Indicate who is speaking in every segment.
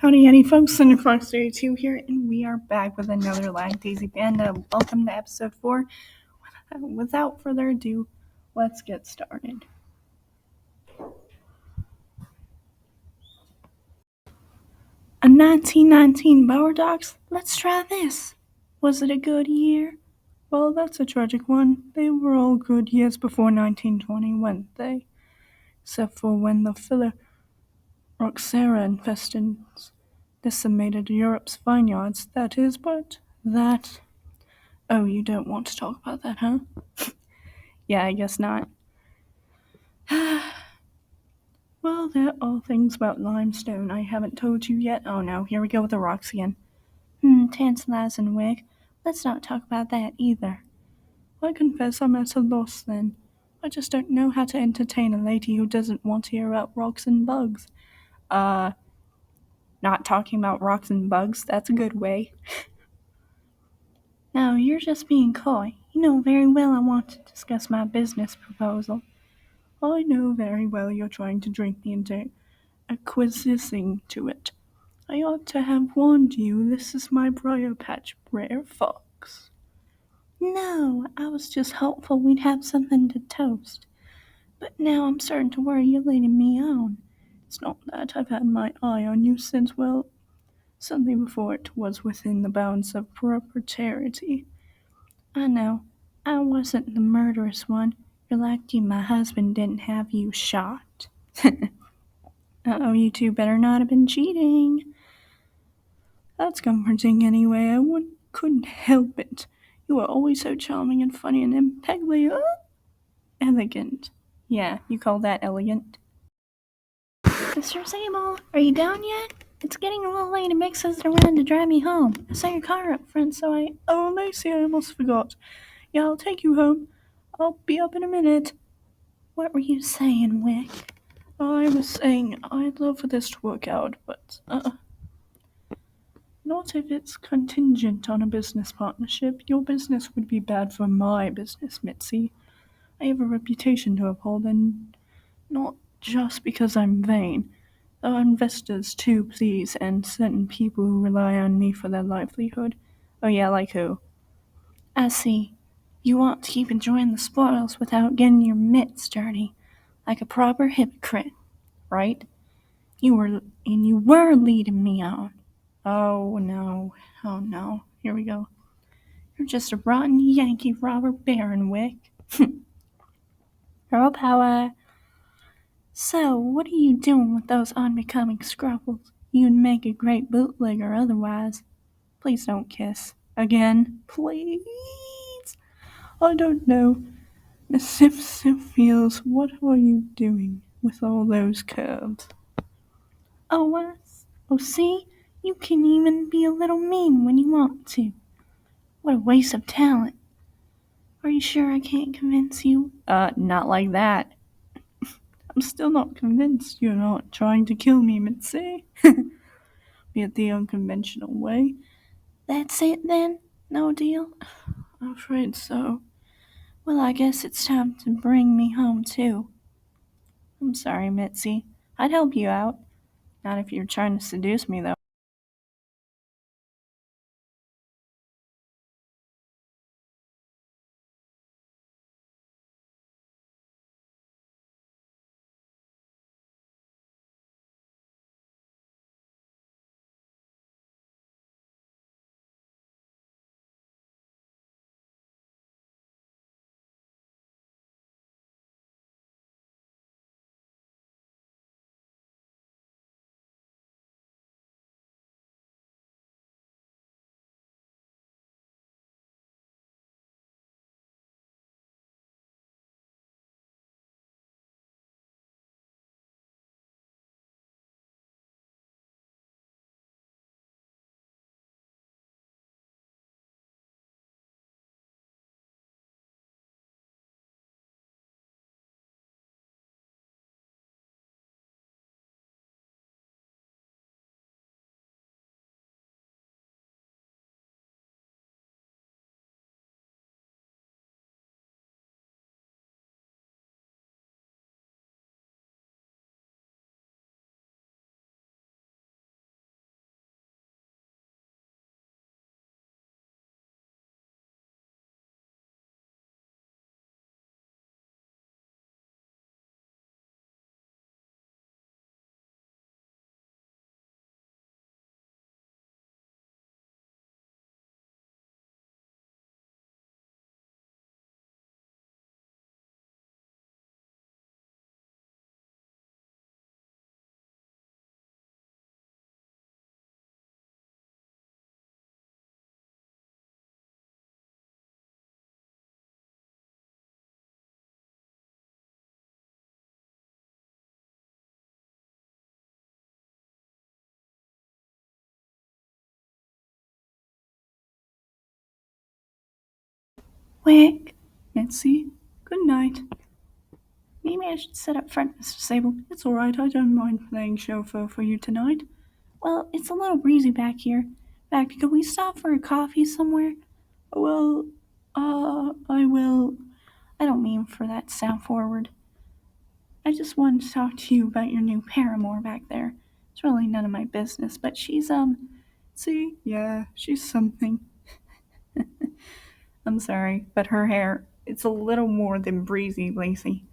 Speaker 1: Howdy, folks, Cinderfox32 here, and we are back with another Lackadaisy Panda. Welcome to episode 4. Without further ado, let's get started. A 1919 Bower Dogs? Let's try this. Was it a good year? Well, that's a tragic one. They were all good years before 1920, weren't they? Except for when the Phylloxera infestants decimated Europe's vineyards, that is, but that... Oh, you don't want to talk about that, huh? Yeah, I guess not. Well, there are things about limestone I haven't told you yet. Oh no, here we go with the rocks again. Tantalizing wig. Let's not talk about that either. I confess I'm at a loss then. I just don't know how to entertain a lady who doesn't want to hear about rocks and bugs. Not talking about rocks and bugs, that's a good way. Now, you're just being coy. You know very well I want to discuss my business proposal. I know very well you're trying to drink me into acquiescing to it. I ought to have warned you this is my briar patch, Brer Fox. No, I was just hopeful we'd have something to toast. But now I'm starting to worry you're leading me on. It's not that I've had my eye on you since, well, Sunday before it was within the bounds of propriety. I know, I wasn't the murderous one. You're lucky my husband didn't have you shot. Uh-oh, you two better not have been cheating. That's comforting anyway. I couldn't help it. You were always so charming and funny and impeccably elegant. Yeah, you call that elegant? Mr. Sable, are you down yet? It's getting a little late and Mick says they're running to drive me home. I saw your car up front, so I... Oh, Lacey, I almost forgot. Yeah, I'll take you home. I'll be up in a minute. What were you saying, Wick? I was saying I'd love for this to work out, but, not if it's contingent on a business partnership. Your business would be bad for my business, Mitzi. I have a reputation to uphold, and not just because I'm vain. There are investors too, please, and certain people who rely on me for their livelihood. Oh yeah, like who? I see. You want to keep enjoying the spoils without getting your mitts dirty, like a proper hypocrite, right? You were leading me on. Oh no, here we go. You're just a rotten Yankee robber baron, Wick. Girl power. So, what are you doing with those unbecoming scruples? You'd make a great bootlegger otherwise. Please don't kiss. Again. Please. I don't know. Miss Simpson feels, what are you doing with all those curves? Oh, see? You can even be a little mean when you want to. What a waste of talent. Are you sure I can't convince you? Not like that. I'm still not convinced you're not trying to kill me, Mitzi. Be it the unconventional way. That's it then? No deal? I'm afraid so. Well, I guess it's time to bring me home, too. I'm sorry, Mitzi. I'd help you out. Not if you're trying to seduce me, though. Quick, Mitzi. Good night. Maybe I should sit up front, Mr. Sable. It's all right. I don't mind playing chauffeur for you tonight. Well, it's a little breezy back here. In fact, could we stop for a coffee somewhere? Well, I will. I don't mean for that to sound forward. I just wanted to talk to you about your new paramour back there. It's really none of my business, but see, yeah, she's something. I'm sorry, but her hair, it's a little more than breezy, Lacey.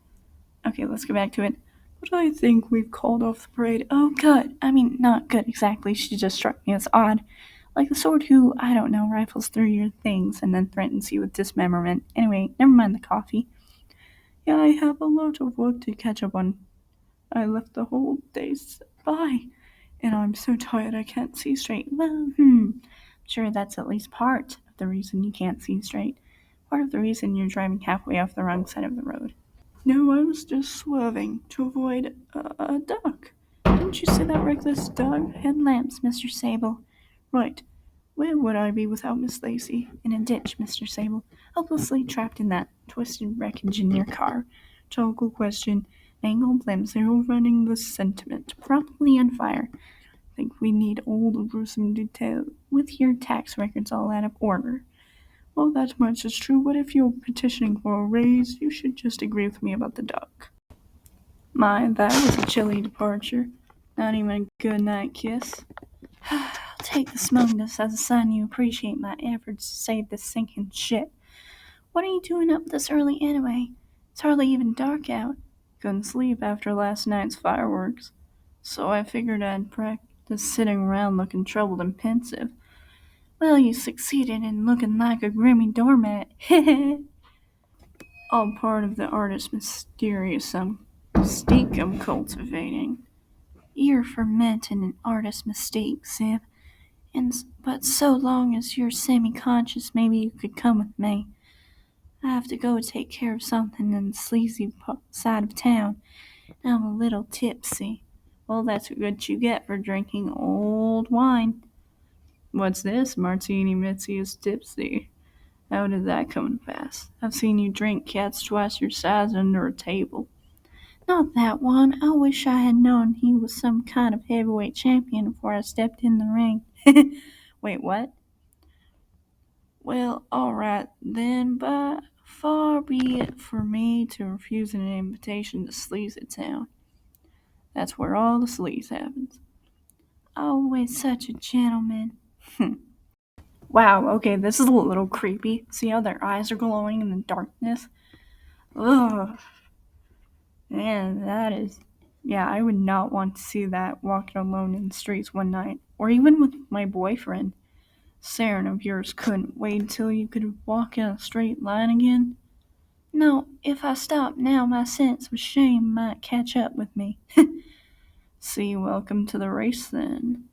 Speaker 1: Okay, let's go back to it. But I think we've called off the parade. Oh, good. I mean, not good exactly. She just struck me as odd. Like the sort who, I don't know, rifles through your things and then threatens you with dismemberment. Anyway, never mind the coffee. Yeah, I have a lot of work to catch up on. I left the whole day by, and I'm so tired I can't see straight. Well, sure that's at least part of the reason you can't see straight. Part of the reason you're driving halfway off the wrong side of the road. No, I was just swerving to avoid a duck. Didn't you see that reckless dog? Headlamps, Mr. Sable. Right. Where would I be without Miss Lacey? In a ditch, Mr. Sable. Hopelessly trapped in that twisted wreckage in your car. Total question. Mangled limbs, they're all running the sentiment. Probably on fire. Think we need all the gruesome detail with your tax records all out of order. Well, that much is true, but if you're petitioning for a raise, you should just agree with me about the duck. My, that was a chilly departure. Not even a good night kiss. I'll take the smugness as a sign you appreciate my efforts to save this sinking ship. What are you doing up this early anyway? It's hardly even dark out. Couldn't sleep after last night's fireworks, so I figured I'd practice sitting around looking troubled and pensive. Well, you succeeded in looking like a grimy doormat. All part of the artist's mysterious mystique I'm cultivating. You're fermenting an artist's mystique, Sib. But so long as you're semi-conscious, maybe you could come with me. I have to go take care of something in the sleazy side of town. I'm a little tipsy. Well, that's what you get for drinking old wine. What's this? Martini Mitzi is tipsy. How did that come to pass? I've seen you drink cats twice your size under a table. Not that one. I wish I had known he was some kind of heavyweight champion before I stepped in the ring. Wait, what? Well, alright then, but far be it for me to refuse an invitation to Sleazy Town. That's where all the sleaze happens. Always such a gentleman. Wow, okay, this is a little creepy. See how their eyes are glowing in the darkness? Ugh. Man, that is... Yeah, I would not want to see that walking alone in the streets one night. Or even with my boyfriend. Saren of yours couldn't wait until you could walk in a straight line again. No, if I stopped now, my sense of shame might catch up with me. See, welcome to the race then.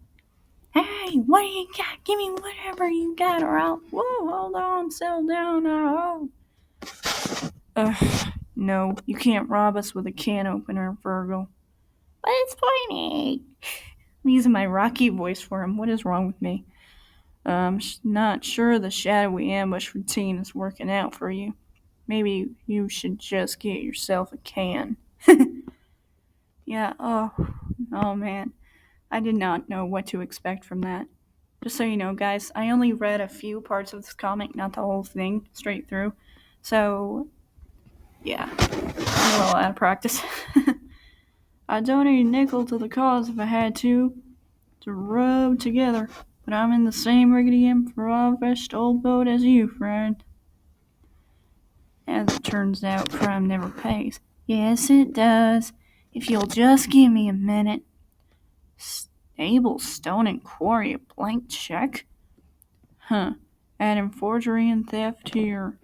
Speaker 1: Hey, what do you got? Give me whatever you got, or I'll... Whoa, hold on, settle down, no, you can't rob us with a can opener, Virgil. But it's pointy. I'm using my rocky voice for him. What is wrong with me? Not sure the shadowy ambush routine is working out for you. Maybe you should just get yourself a can. Yeah, oh man. I did not know what to expect from that. Just so you know, guys, I only read a few parts of this comic, not the whole thing, straight through. So, yeah, I'm a little out of practice. I'd donate a nickel to the cause if I had to rub together. But I'm in the same rickety impoverished old boat as you, friend. As it turns out, crime never pays. Yes, it does. If you'll just give me a minute. Stable, stone, and quarry, a blank check? Huh. Adding forgery and theft to your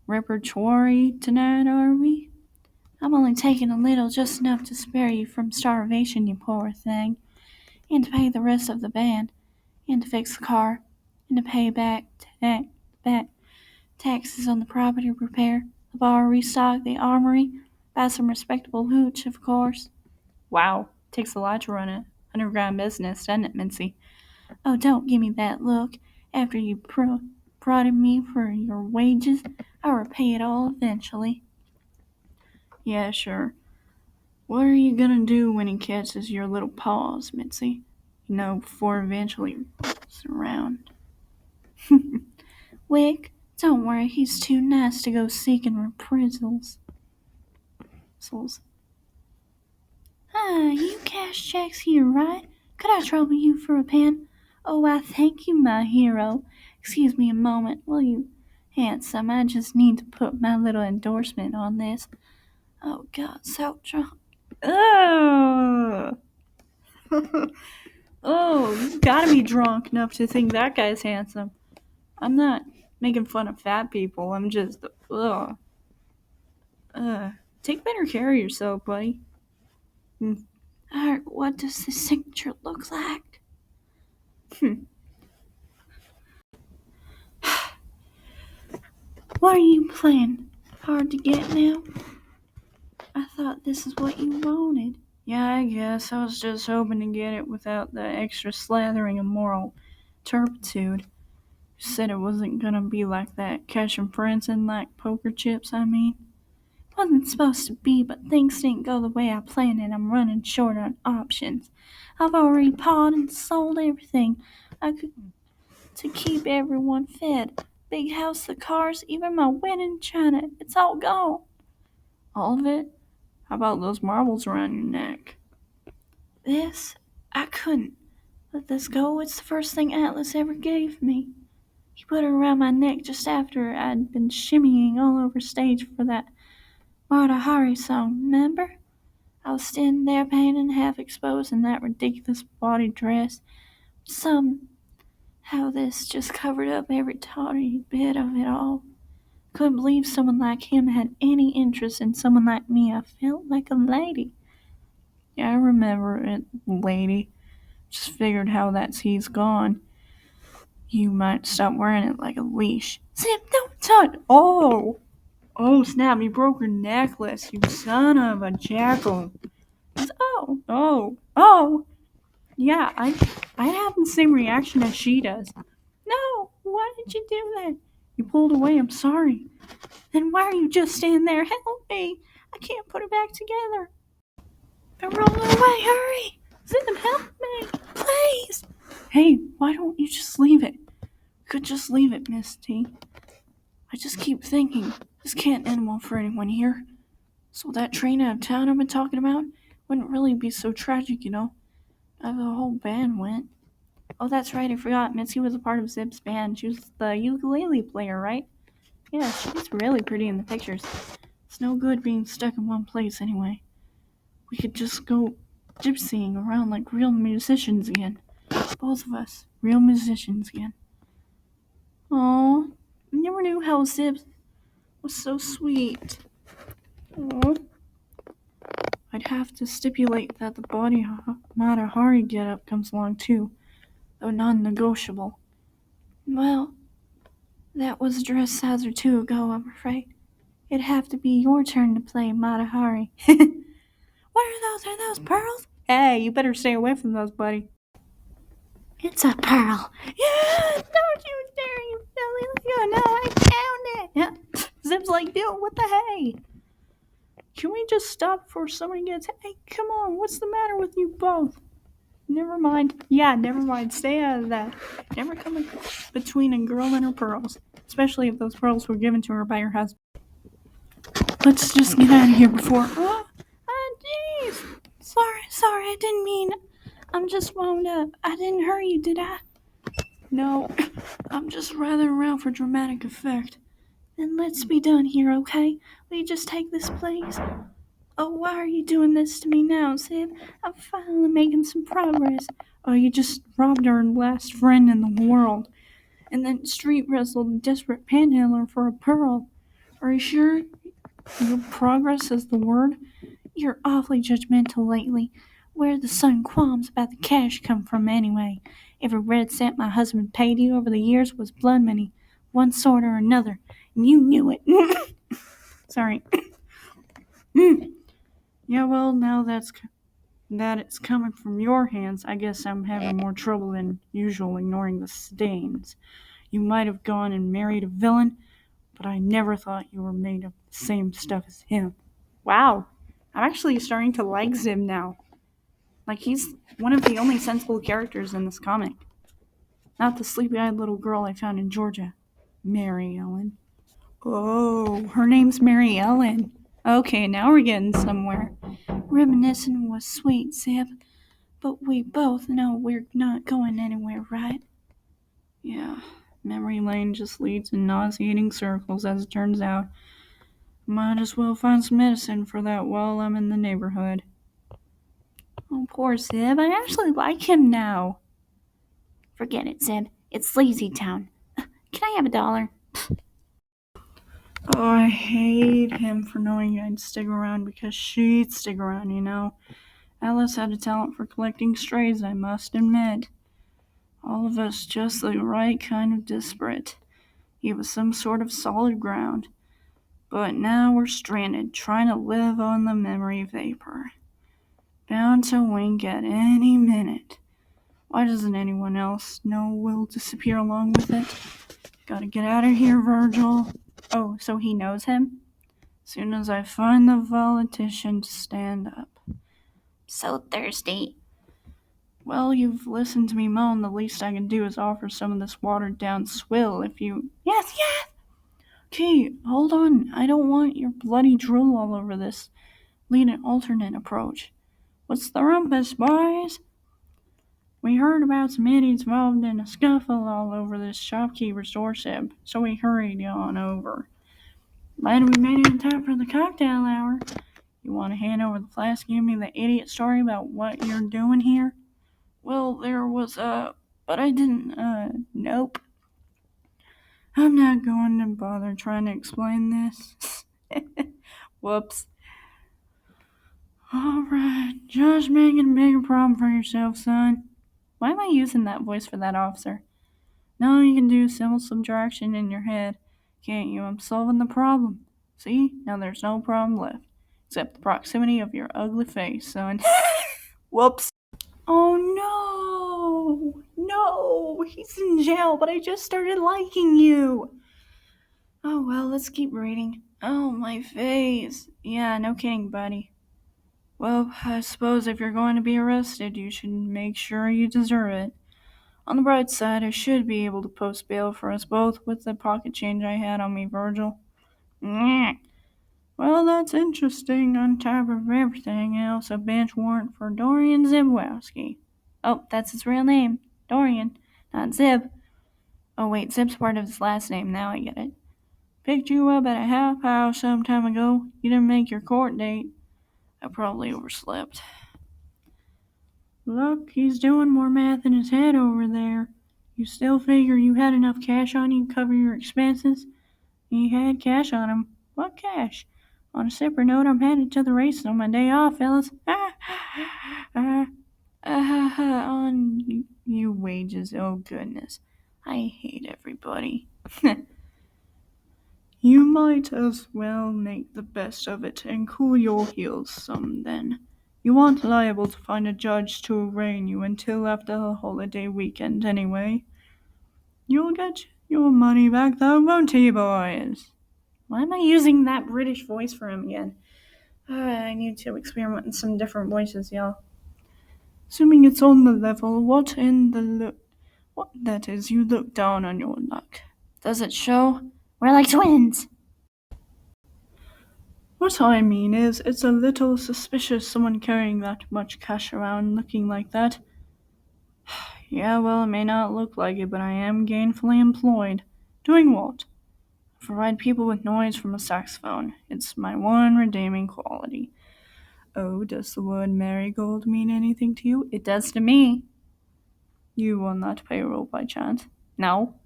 Speaker 1: repertoire tonight, are we? I'm only taking a little, just enough to spare you from starvation, you poor thing. And to pay the rest of the band. And to fix the car. And to pay back taxes on the property repair. The bar, restock, the armory. Buy some respectable hooch, of course. Wow. Takes a lot to run an underground business, doesn't it, Mincy? Oh, don't give me that look. After you prodded me for your wages, I'll repay it all eventually. Yeah, sure. What are you gonna do when he catches your little paws, Mitzi? Before eventually he's around. Wick, don't worry, he's too nice to go seeking reprisals. You cash checks here, right? Could I trouble you for a pen? Oh, I thank you, my hero. Excuse me a moment, will you? Handsome, I just need to put my little endorsement on this. Oh, God, so drunk. Oh, oh, you gotta be drunk enough to think that guy's handsome. I'm not making fun of fat people. I'm just, ugh. Take better care of yourself, buddy. What does this signature look like? What are you playing? Hard to get now? I thought this is what you wanted. Yeah, I guess. I was just hoping to get it without the extra slathering of moral turpitude. You said it wasn't gonna be like that. Catching friends in like poker chips, I mean. Wasn't supposed to be, but things didn't go the way I planned and I'm running short on options. I've already bought and sold everything I could to keep everyone fed. Big house, the cars, even my wedding china. It's all gone. All of it? How about those marbles around your neck? This? I couldn't let this go. It's the first thing Atlas ever gave me. He put it around my neck just after I'd been shimmying all over stage for that Marta Hari song, remember? I was standing there painted half exposed in that ridiculous body dress. Somehow this just covered up every tawdry bit of it all. Couldn't believe someone like him had any interest in someone like me. I felt like a lady. Yeah, I remember it, lady. Just figured how he's gone. You might stop wearing it like a leash. Sam, don't touch! Oh! Oh, snap, you broke your necklace, you son of a jackal. Oh. Yeah, I'd have the same reaction as she does. No, why did you do that? You pulled away, I'm sorry. Then why are you just standing there? Help me! I can't put it back together. They're rolling away, hurry! Zim, help me! Please! Hey, why don't you just leave it? You could just leave it, Miss T. I just keep thinking, this can't end well for anyone here. So that train out of town I've been talking about wouldn't really be so tragic, The whole band went. Oh, that's right, I forgot. Mitzi was a part of Zip's band. She was the ukulele player, right? Yeah, she's really pretty in the pictures. It's no good being stuck in one place anyway. We could just go gypsying around like real musicians again. Both of us, real musicians again. Aw, I never knew how Zip was so sweet. Aw. I'd have to stipulate that the body Mata Hari getup comes along too, though non-negotiable. Well, that was dress size or two ago, I'm afraid. It'd have to be your turn to play Mata Hari. What are those? Are those pearls? Hey, you better stay away from those, buddy. It's a pearl. Yeah, don't you dare, you silly. You know I found it. Yeah. Zip's like, dude, what the hey? Can we just stop before somebody gets... Hey, come on, what's the matter with you both? Never mind. Yeah, never mind. Stay out of that. Never come between a girl and her pearls. Especially if those pearls were given to her by her husband. Let's just get out of here before... Oh, jeez. Sorry, I didn't mean... I'm just wound up. I didn't hurt you, did I? No, I'm just rattling around for dramatic effect. Then let's be done here, okay? Will you just take this, please? Oh, why are you doing this to me now, Zip? I'm finally making some progress. Oh, you just robbed our last friend in the world. And then street wrestled a desperate panhandler for a pearl. Are you sure your progress is the word? You're awfully judgmental lately. Where the sun qualms about the cash come from anyway? Every red cent my husband paid you over the years was blood money, one sort or another, and you knew it. Sorry. Yeah, well, now that it's coming from your hands, I guess I'm having more trouble than usual ignoring the stains. You might have gone and married a villain, but I never thought you were made of the same stuff as him. Wow, I'm actually starting to like Zib now. Like, he's one of the only sensible characters in this comic. Not the sleepy-eyed little girl I found in Georgia. Mary Ellen. Oh, her name's Mary Ellen. Okay, now we're getting somewhere. Reminiscing was sweet, Zib, but we both know we're not going anywhere, right? Yeah, memory lane just leads in nauseating circles, as it turns out. Might as well find some medicine for that while I'm in the neighborhood. Oh, poor Zib. I actually like him now. Forget it, Zib. It's Lazy Town. Can I have $1? Oh, I hate him for knowing I'd stick around because she'd stick around, you know. Alice had a talent for collecting strays, I must admit. All of us just the right kind of disparate. He was some sort of solid ground. But now we're stranded, trying to live on the memory vapor. Bound to wink at any minute. Why doesn't anyone else know we'll disappear along with it? Gotta get out of here, Virgil. Oh, so he knows him? Soon as I find the politician to stand up. So thirsty. Well, you've listened to me moan. The least I can do is offer some of this watered-down swill if you... Yes! Okay, hold on. I don't want your bloody drool all over this. Lead an alternate approach. What's the rumpus, boys? We heard about some idiots involved in a scuffle all over this shopkeeper's doorstep, so we hurried on over. Glad we made it in time for the cocktail hour. You want to hand over the flask and give me the idiot story about what you're doing here? Well, there was but I didn't, nope. I'm not going to bother trying to explain this. Whoops. Alright, just making a bigger problem for yourself, son. Why am I using that voice for that officer? Now you can do simple subtraction in your head, can't you? I'm solving the problem. See? Now there's no problem left. Except the proximity of your ugly face, son. Whoops. Oh no! No! He's in jail, but I just started liking you! Oh well, let's keep reading. Oh, my face. Yeah, no kidding, buddy. Well, I suppose if you're going to be arrested, you should make sure you deserve it. On the bright side, I should be able to post bail for us both with the pocket change I had on me, Virgil. Nyeh. Well, that's interesting. On top of everything else, a bench warrant for Dorian Zibwowski. Oh, that's his real name. Dorian, not Zib. Oh, wait, Zib's part of his last name. Now I get it. Picked you up at a half house some time ago. You didn't make your court date. I probably overslept. Look, he's doing more math in his head over there. You still figure you had enough cash on you to cover your expenses? He had cash on him. What cash? On a separate note, I'm headed to the races on my day off, fellas. On you wages. Oh, goodness. I hate everybody. You might as well make the best of it and cool your heels some then. You aren't liable to find a judge to arraign you until after the holiday weekend anyway. You'll get your money back though, won't you, boys? Why am I using that British voice for him again? I need to experiment with some different voices, y'all. Assuming it's on the level, what that is, you look down on your luck. Does it show? We're like twins! What I mean is, it's a little suspicious someone carrying that much cash around looking like that. Yeah, well, it may not look like it, but I am gainfully employed. Doing what? I provide people with noise from a saxophone. It's my one redeeming quality. Oh, does the word marigold mean anything to you? It does to me. You on that payroll by chance? No.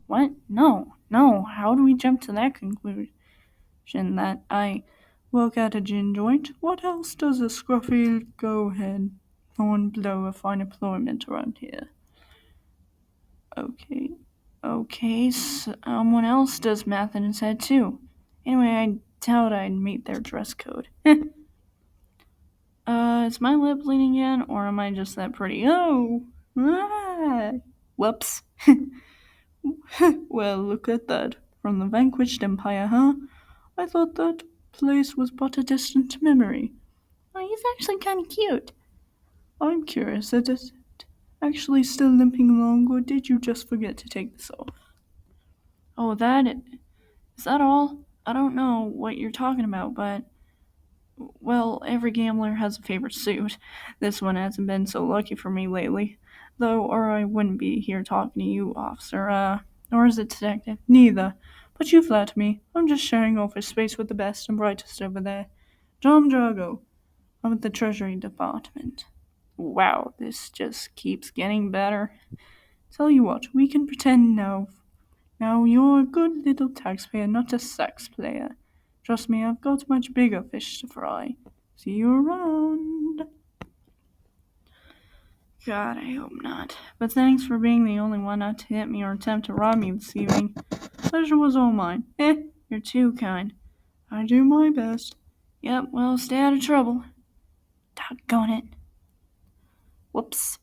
Speaker 1: What? No. How do we jump to that conclusion that I work at a gin joint? What else does a scruffy go-ahead hornblower find employment around here? Okay, someone else does math in his head too. Anyway, I doubt I'd meet their dress code. Is my lip bleeding again, or am I just that pretty? Oh! Whoops. Well, look at that. From the vanquished empire, huh? I thought that place was but a distant memory. Oh, he's actually kind of cute. I'm curious, is it actually still limping along, or did you just forget to take this off? Oh, is that all? I don't know what you're talking about, but well, every gambler has a favorite suit. This one hasn't been so lucky for me lately, though, or I wouldn't be here talking to you, officer. Or is it detective? Neither. But you flatter me. I'm just sharing office space with the best and brightest over there. John Drago. I'm at the Treasury Department. Wow, this just keeps getting better. Tell you what, we can pretend now. Now you're a good little taxpayer, not a sex player. Trust me, I've got much bigger fish to fry. See you around. God, I hope not. But thanks for being the only one not to hit me or attempt to rob me this evening. Pleasure was all mine. You're too kind. I do my best. Yep, well, stay out of trouble. Doggone it. Whoops.